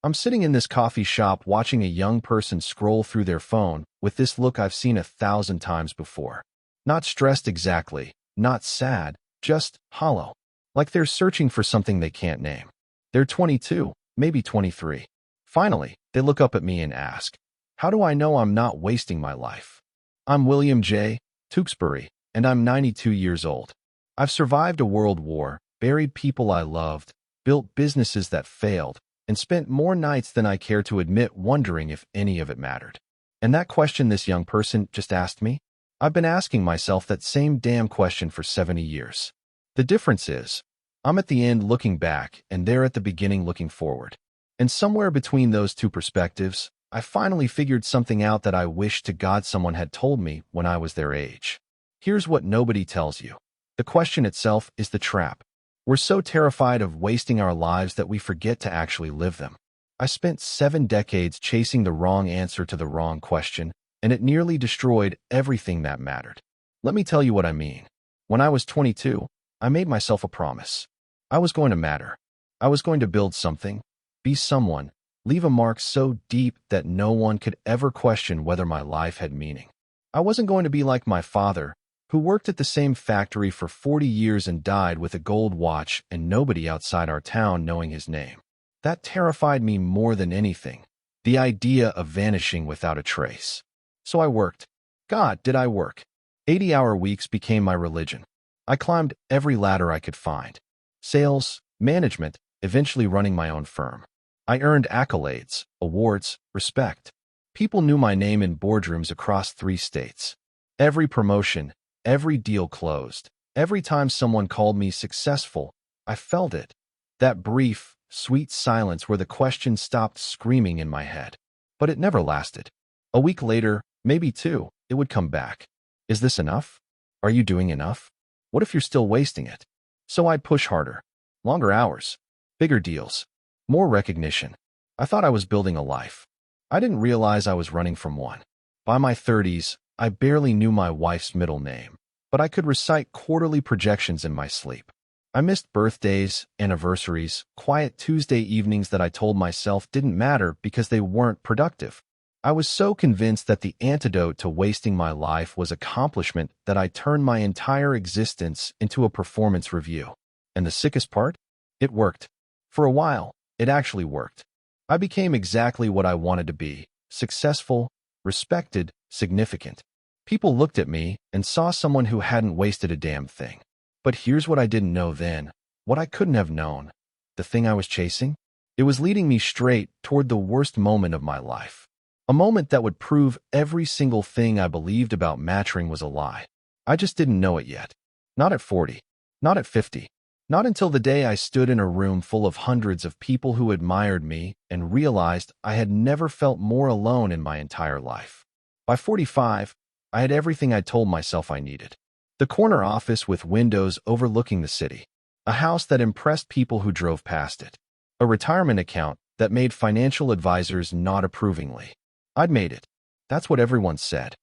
I'm sitting in this coffee shop watching a young person scroll through their phone with this look I've seen 1,000 times before. Not stressed exactly, not sad, just hollow. Like they're searching for something they can't name. They're 22, maybe 23. Finally, they look up at me and ask, "How do I know I'm not wasting my life?" I'm William J. Tewksbury, and I'm 92 years old. I've survived a world war, buried people I loved, built businesses that failed, and spent more nights than I care to admit wondering if any of it mattered. And that question this young person just asked me? I've been asking myself that same damn question for 70 years. The difference is, I'm at the end looking back, and they're at the beginning looking forward. And somewhere between those two perspectives, I finally figured something out that I wish to God someone had told me when I was their age. Here's what nobody tells you. The question itself is the trap. We're so terrified of wasting our lives that we forget to actually live them. I spent 7 decades chasing the wrong answer to the wrong question, and it nearly destroyed everything that mattered. Let me tell you what I mean. When I was 22, I made myself a promise. I was going to matter. I was going to build something, be someone, leave a mark so deep that no one could ever question whether my life had meaning. I wasn't going to be like my father, who worked at the same factory for 40 years and died with a gold watch and nobody outside our town knowing his name. That terrified me more than anything, the idea of vanishing without a trace. So I worked. God, did I work. 80-hour weeks became my religion. I climbed every ladder I could find. Sales, management, eventually running my own firm. I earned accolades, awards, respect. People knew my name in boardrooms across 3 states. Every promotion, every deal closed, every time someone called me successful, I felt it. That brief, sweet silence where the question stopped screaming in my head. But it never lasted. A week later, maybe 2, it would come back. Is this enough? Are you doing enough? What if you're still wasting it? So I'd push harder. Longer hours. Bigger deals. More recognition. I thought I was building a life. I didn't realize I was running from one. By my 30s, I barely knew my wife's middle name, but I could recite quarterly projections in my sleep. I missed birthdays, anniversaries, quiet Tuesday evenings that I told myself didn't matter because they weren't productive. I was so convinced that the antidote to wasting my life was accomplishment that I turned my entire existence into a performance review. And the sickest part? It worked. For a while, it actually worked. I became exactly what I wanted to be: successful, respected, significant. People looked at me and saw someone who hadn't wasted a damn thing. But here's what I didn't know then, what I couldn't have known. The thing I was chasing? It was leading me straight toward the worst moment of my life. A moment that would prove every single thing I believed about maturing was a lie. I just didn't know it yet. Not at 40. Not at 50. Not until the day I stood in a room full of hundreds of people who admired me and realized I had never felt more alone in my entire life. By 45, I had everything I told myself I needed. The corner office with windows overlooking the city. A house that impressed people who drove past it. A retirement account that made financial advisors nod approvingly. I'd made it. That's what everyone said.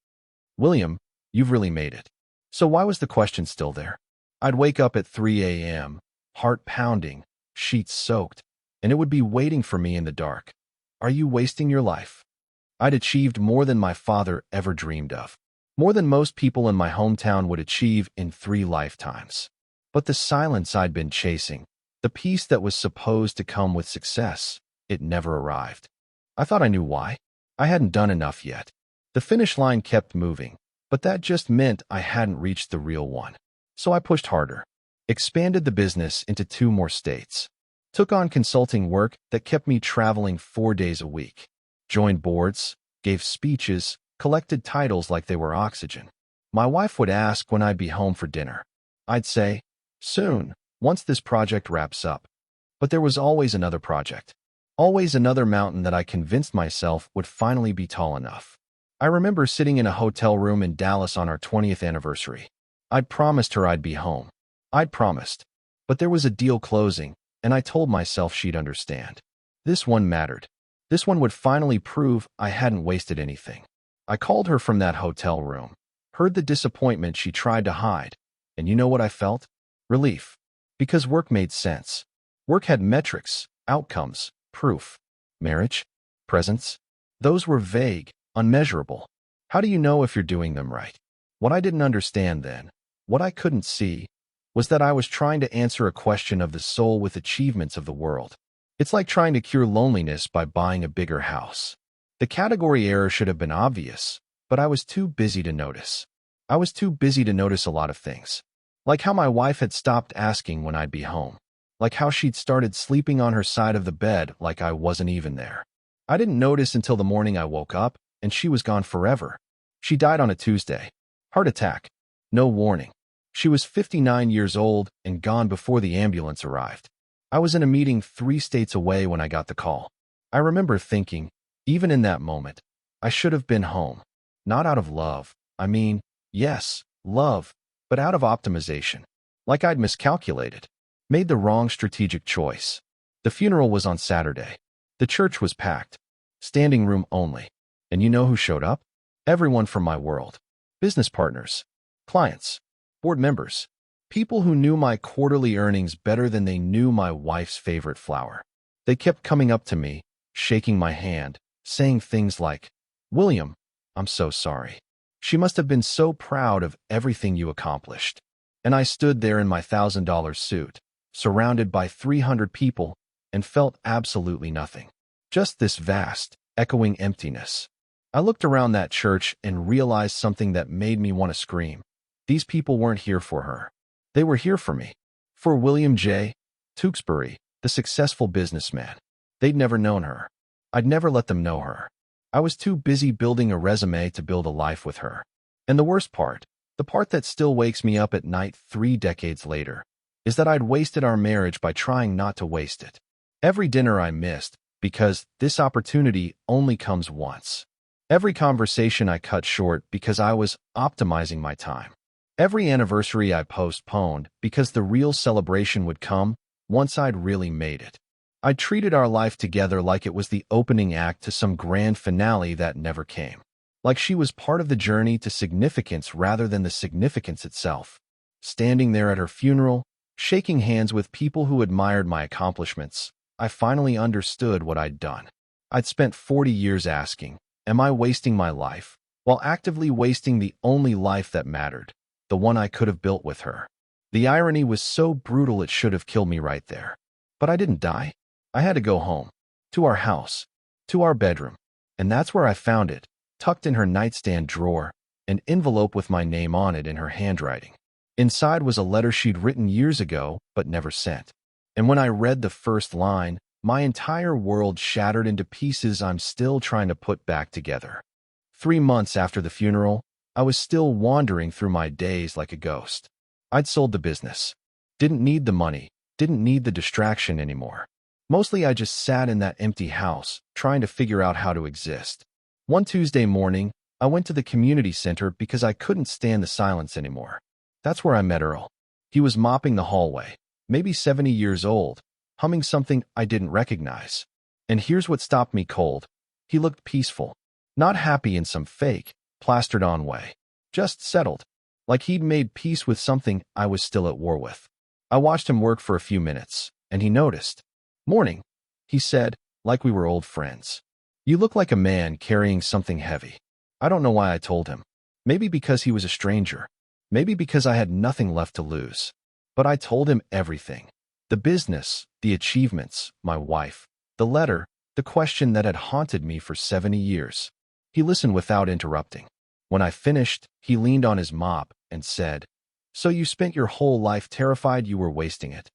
William, you've really made it. So why was the question still there? I'd wake up at 3 a.m., heart pounding, sheets soaked, and it would be waiting for me in the dark. Are you wasting your life? I'd achieved more than my father ever dreamed of. More than most people in my hometown would achieve in 3 lifetimes. But the silence I'd been chasing, the peace that was supposed to come with success, it never arrived. I thought I knew why. I hadn't done enough yet. The finish line kept moving, but that just meant I hadn't reached the real one. So I pushed harder, expanded the business into 2 more states, took on consulting work that kept me traveling 4 days a week, joined boards, gave speeches, collected titles like they were oxygen. My wife would ask when I'd be home for dinner. I'd say, soon, once this project wraps up. But there was always another project. Always another mountain that I convinced myself would finally be tall enough. I remember sitting in a hotel room in Dallas on our 20th anniversary. I'd promised her I'd be home. I'd promised. But there was a deal closing, and I told myself she'd understand. This one mattered. This one would finally prove I hadn't wasted anything. I called her from that hotel room, heard the disappointment she tried to hide, and you know what I felt? Relief. Because work made sense. Work had metrics, outcomes, proof. Marriage? Presents? Those were vague, unmeasurable. How do you know if you're doing them right? What I didn't understand then, what I couldn't see, was that I was trying to answer a question of the soul with achievements of the world. It's like trying to cure loneliness by buying a bigger house. The category error should have been obvious, but I was too busy to notice. I was too busy to notice a lot of things. Like how my wife had stopped asking when I'd be home. Like how she'd started sleeping on her side of the bed like I wasn't even there. I didn't notice until the morning I woke up, and she was gone forever. She died on a Tuesday. Heart attack. No warning. She was 59 years old and gone before the ambulance arrived. I was in a meeting 3 states away when I got the call. I remember thinking, even in that moment, I should have been home. Not out of love. I mean, yes, love, but out of optimization. Like I'd miscalculated. Made the wrong strategic choice. The funeral was on Saturday. The church was packed. Standing room only. And you know who showed up? Everyone from my world. Business partners. Clients. Board members. People who knew my quarterly earnings better than they knew my wife's favorite flower. They kept coming up to me, shaking my hand, saying things like, "William, I'm so sorry. She must have been so proud of everything you accomplished." And I stood there in my $1,000 suit, surrounded by 300 people, and felt absolutely nothing. Just this vast, echoing emptiness. I looked around that church and realized something that made me want to scream. These people weren't here for her. They were here for me. For William J. Tewksbury, the successful businessman. They'd never known her. I'd never let them know her. I was too busy building a resume to build a life with her. And the worst part, the part that still wakes me up at night 3 decades later, is that I'd wasted our marriage by trying not to waste it. Every dinner I missed, because this opportunity only comes once. Every conversation I cut short because I was optimizing my time. Every anniversary I postponed because the real celebration would come once I'd really made it. I treated our life together like it was the opening act to some grand finale that never came. Like she was part of the journey to significance rather than the significance itself. Standing there at her funeral, shaking hands with people who admired my accomplishments, I finally understood what I'd done. I'd spent 40 years asking, am I wasting my life, while actively wasting the only life that mattered, the one I could have built with her. The irony was so brutal it should have killed me right there. But I didn't die. I had to go home, to our house, to our bedroom, and that's where I found it, tucked in her nightstand drawer, an envelope with my name on it in her handwriting. Inside was a letter she'd written years ago but never sent. And when I read the first line, my entire world shattered into pieces I'm still trying to put back together. 3 months after the funeral, I was still wandering through my days like a ghost. I'd sold the business. Didn't need the money, didn't need the distraction anymore. Mostly I just sat in that empty house, trying to figure out how to exist. One Tuesday morning, I went to the community center because I couldn't stand the silence anymore. That's where I met Earl. He was mopping the hallway, maybe 70 years old, humming something I didn't recognize. And here's what stopped me cold. He looked peaceful, not happy in some fake, plastered-on way. Just settled, like he'd made peace with something I was still at war with. I watched him work for a few minutes, and he noticed. "Morning," he said, like we were old friends. "You look like a man carrying something heavy." I don't know why I told him. Maybe because he was a stranger. Maybe because I had nothing left to lose. But I told him everything. The business, the achievements, my wife, the letter, the question that had haunted me for 70 years. He listened without interrupting. When I finished, he leaned on his mop and said, "So you spent your whole life terrified you were wasting it?"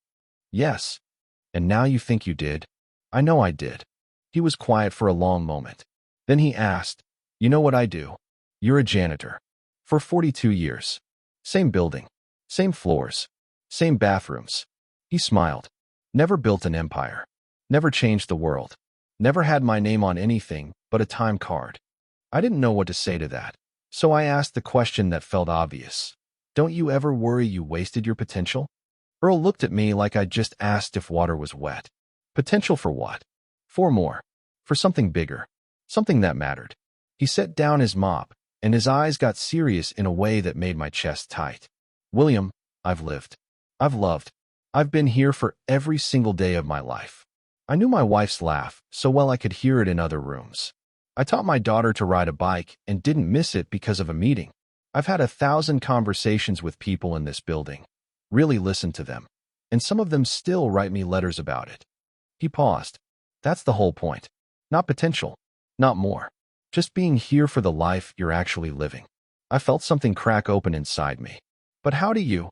"Yes. And now you think you did?" "I know I did." He was quiet for a long moment. Then he asked, "You know what I do?" "You're a janitor." "For 42 years. Same building. Same floors. Same bathrooms." He smiled. "Never built an empire. Never changed the world. Never had my name on anything but a time card." I didn't know what to say to that. So I asked the question that felt obvious. "Don't you ever worry you wasted your potential?" Earl looked at me like I'd just asked if water was wet. Potential for what? For more. For something bigger. Something that mattered. He set down his mop, and his eyes got serious in a way that made my chest tight. "William, I've lived. I've loved. I've been here for every single day of my life. I knew my wife's laugh so well I could hear it in other rooms. I taught my daughter to ride a bike and didn't miss it because of a meeting. I've had 1,000 conversations with people in this building, really listened to them, and some of them still write me letters about it. He paused. That's the whole point. Not potential, not more. Just being here for the life you're actually living. I felt something crack open inside me. But how do you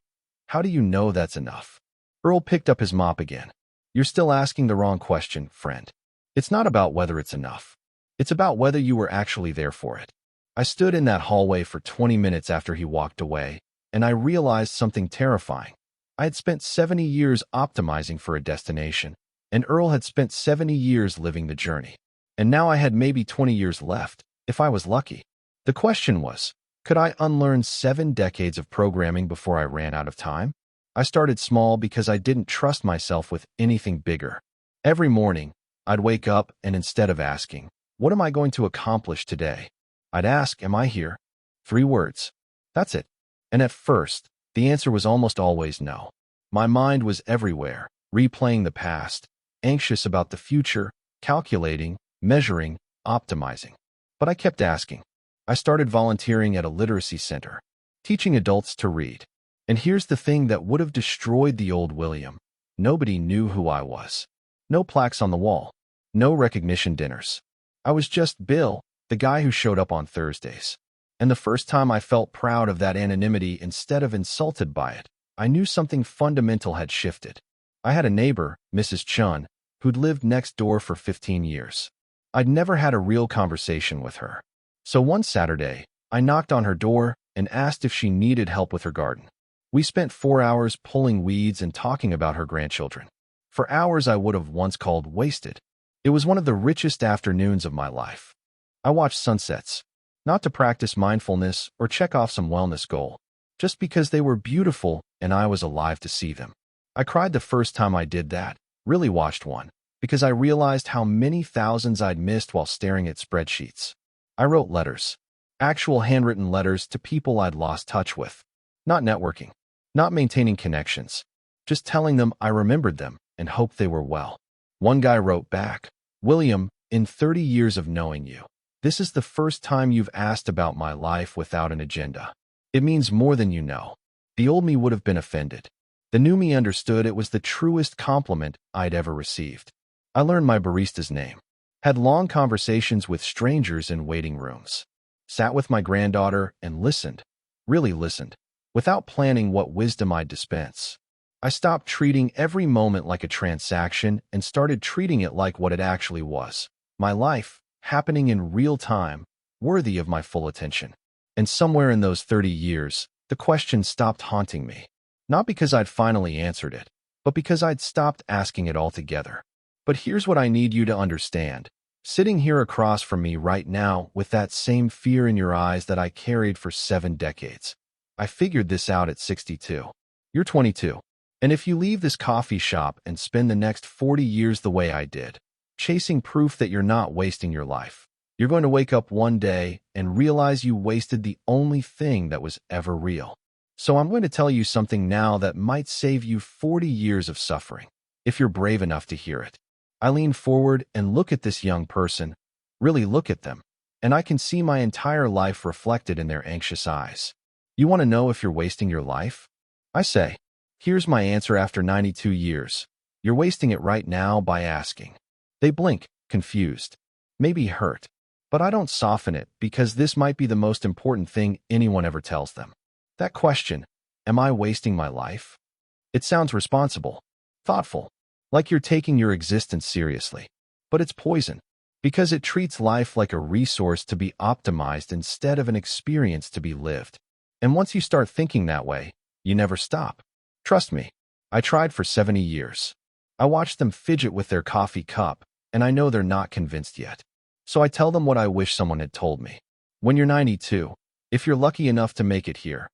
know that's enough? Earl picked up his mop again. You're still asking the wrong question, friend. It's not about whether it's enough. It's about whether you were actually there for it. I stood in that hallway for 20 minutes after he walked away, and I realized something terrifying. I had spent 70 years optimizing for a destination, and Earl had spent 70 years living the journey. And now I had maybe 20 years left, if I was lucky. The question was, could I unlearn 7 decades of programming before I ran out of time? I started small because I didn't trust myself with anything bigger. Every morning, I'd wake up and instead of asking, what am I going to accomplish today? I'd ask, am I here? 3 words. That's it. And at first, the answer was almost always no. My mind was everywhere, replaying the past, anxious about the future, calculating, measuring, optimizing. But I kept asking. I started volunteering at a literacy center, teaching adults to read. And here's the thing that would have destroyed the old William. Nobody knew who I was. No plaques on the wall. No recognition dinners. I was just Bill, the guy who showed up on Thursdays. And the first time I felt proud of that anonymity instead of insulted by it, I knew something fundamental had shifted. I had a neighbor, Mrs. Chun, who'd lived next door for 15 years. I'd never had a real conversation with her. So one Saturday, I knocked on her door and asked if she needed help with her garden. We spent 4 hours pulling weeds and talking about her grandchildren. For hours I would have once called wasted. It was one of the richest afternoons of my life. I watched sunsets, not to practice mindfulness or check off some wellness goal, just because they were beautiful and I was alive to see them. I cried the first time I did that, really watched one, because I realized how many thousands I'd missed while staring at spreadsheets. I wrote letters, actual handwritten letters to people I'd lost touch with. Not networking, not maintaining connections, just telling them I remembered them and hoped they were well. One guy wrote back, William, in 30 years of knowing you, this is the first time you've asked about my life without an agenda. It means more than you know. The old me would have been offended. The new me understood it was the truest compliment I'd ever received. I learned my barista's name, had long conversations with strangers in waiting rooms, sat with my granddaughter and listened, really listened, without planning what wisdom I'd dispense. I stopped treating every moment like a transaction and started treating it like what it actually was. My life, happening in real time, worthy of my full attention. And somewhere in those 30 years, the question stopped haunting me. Not because I'd finally answered it, but because I'd stopped asking it altogether. But here's what I need you to understand. Sitting here across from me right now with that same fear in your eyes that I carried for 7 decades. I figured this out at 62. You're 22. And if you leave this coffee shop and spend the next 40 years the way I did, chasing proof that you're not wasting your life, you're going to wake up one day and realize you wasted the only thing that was ever real. So I'm going to tell you something now that might save you 40 years of suffering, if you're brave enough to hear it. I lean forward and look at this young person, really look at them, and I can see my entire life reflected in their anxious eyes. You want to know if you're wasting your life? I say, here's my answer after 92 years. You're wasting it right now by asking. They blink, confused, maybe hurt, but I don't soften it because this might be the most important thing anyone ever tells them. That question, am I wasting my life? It sounds responsible, thoughtful, like you're taking your existence seriously. But it's poison, because it treats life like a resource to be optimized instead of an experience to be lived. And once you start thinking that way, you never stop. Trust me, I tried for 70 years. I watched them fidget with their coffee cup, and I know they're not convinced yet. So I tell them what I wish someone had told me. When you're 92, if you're lucky enough to make it here,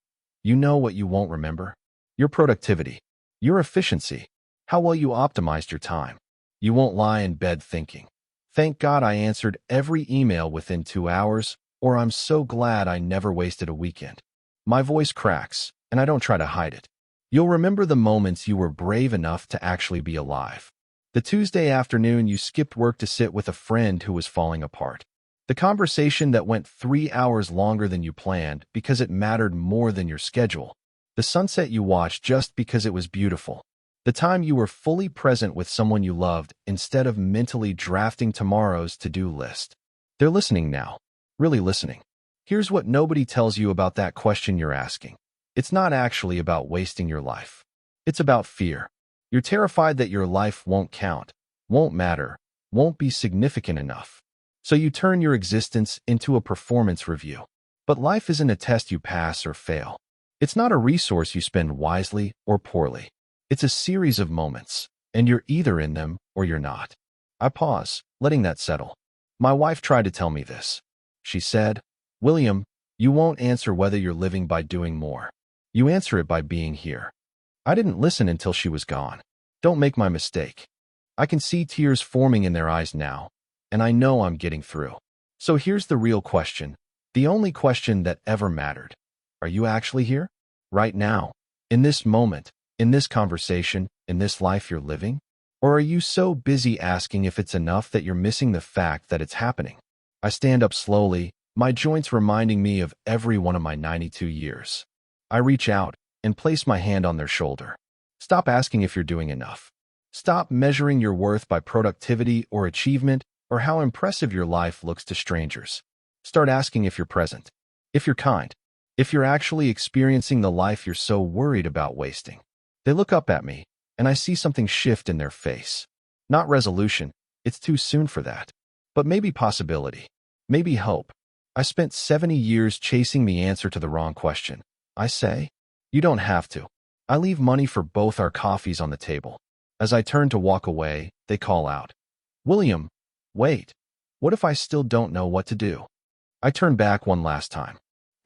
you know what you won't remember? Your productivity, your efficiency, how well you optimized your time. You won't lie in bed thinking, thank God I answered every email within 2 hours, or I'm so glad I never wasted a weekend. My voice cracks, and I don't try to hide it. You'll remember the moments you were brave enough to actually be alive. The Tuesday afternoon you skipped work to sit with a friend who was falling apart. The conversation that went 3 hours longer than you planned because it mattered more than your schedule. The sunset you watched just because it was beautiful. The time you were fully present with someone you loved instead of mentally drafting tomorrow's to-do list. They're listening now. Really listening. Here's what nobody tells you about that question you're asking. It's not actually about wasting your life. It's about fear. You're terrified that your life won't count, won't matter, won't be significant enough. So you turn your existence into a performance review. But life isn't a test you pass or fail. It's not a resource you spend wisely or poorly. It's a series of moments, and you're either in them or you're not. I pause, letting that settle. My wife tried to tell me this. She said, "William, you won't answer whether you're living by doing more. You answer it by being here." I didn't listen until she was gone. Don't make my mistake. I can see tears forming in their eyes now, and I know I'm getting through. So here's the real question, the only question that ever mattered. Are you actually here? Right now? In this moment? In this conversation? In this life you're living? Or are you so busy asking if it's enough that you're missing the fact that it's happening? I stand up slowly, my joints reminding me of every one of my 92 years. I reach out and place my hand on their shoulder. Stop asking if you're doing enough. Stop measuring your worth by productivity or achievement or how impressive your life looks to strangers. Start asking if you're present, if you're kind, if you're actually experiencing the life you're so worried about wasting. They look up at me, and I see something shift in their face. Not resolution, it's too soon for that. But maybe possibility, maybe hope. I spent 70 years chasing the answer to the wrong question. I say, you don't have to. I leave money for both our coffees on the table. As I turn to walk away, they call out, "William, wait. What if I still don't know what to do?" I turn back one last time.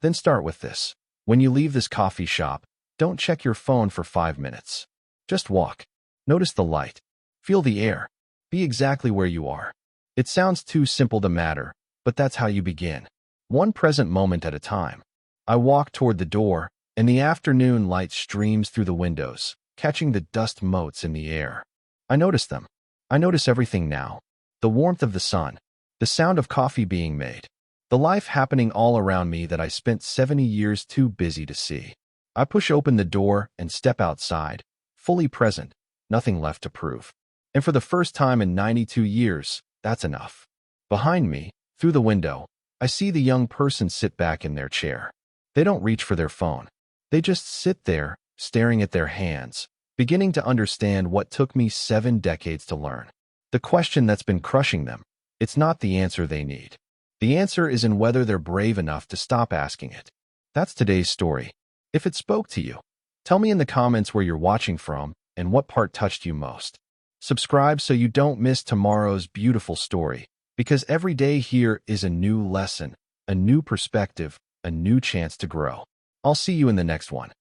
Then start with this. When you leave this coffee shop, don't check your phone for 5 minutes. Just walk. Notice the light. Feel the air. Be exactly where you are. It sounds too simple to matter, but that's how you begin. One present moment at a time. I walk toward the door, and the afternoon light streams through the windows, catching the dust motes in the air. I notice them. I notice everything now. The warmth of the sun. The sound of coffee being made. The life happening all around me that I spent 70 years too busy to see. I push open the door and step outside, fully present, nothing left to prove. And for the first time in 92 years, that's enough. Behind me, through the window, I see the young person sit back in their chair. They don't reach for their phone. They just sit there, staring at their hands, beginning to understand what took me 7 decades to learn. The question that's been crushing them, it's not the answer they need. The answer is in whether they're brave enough to stop asking it. That's today's story. If it spoke to you, tell me in the comments where you're watching from and what part touched you most. Subscribe so you don't miss tomorrow's beautiful story, because every day here is a new lesson, a new perspective, a new chance to grow. I'll see you in the next one.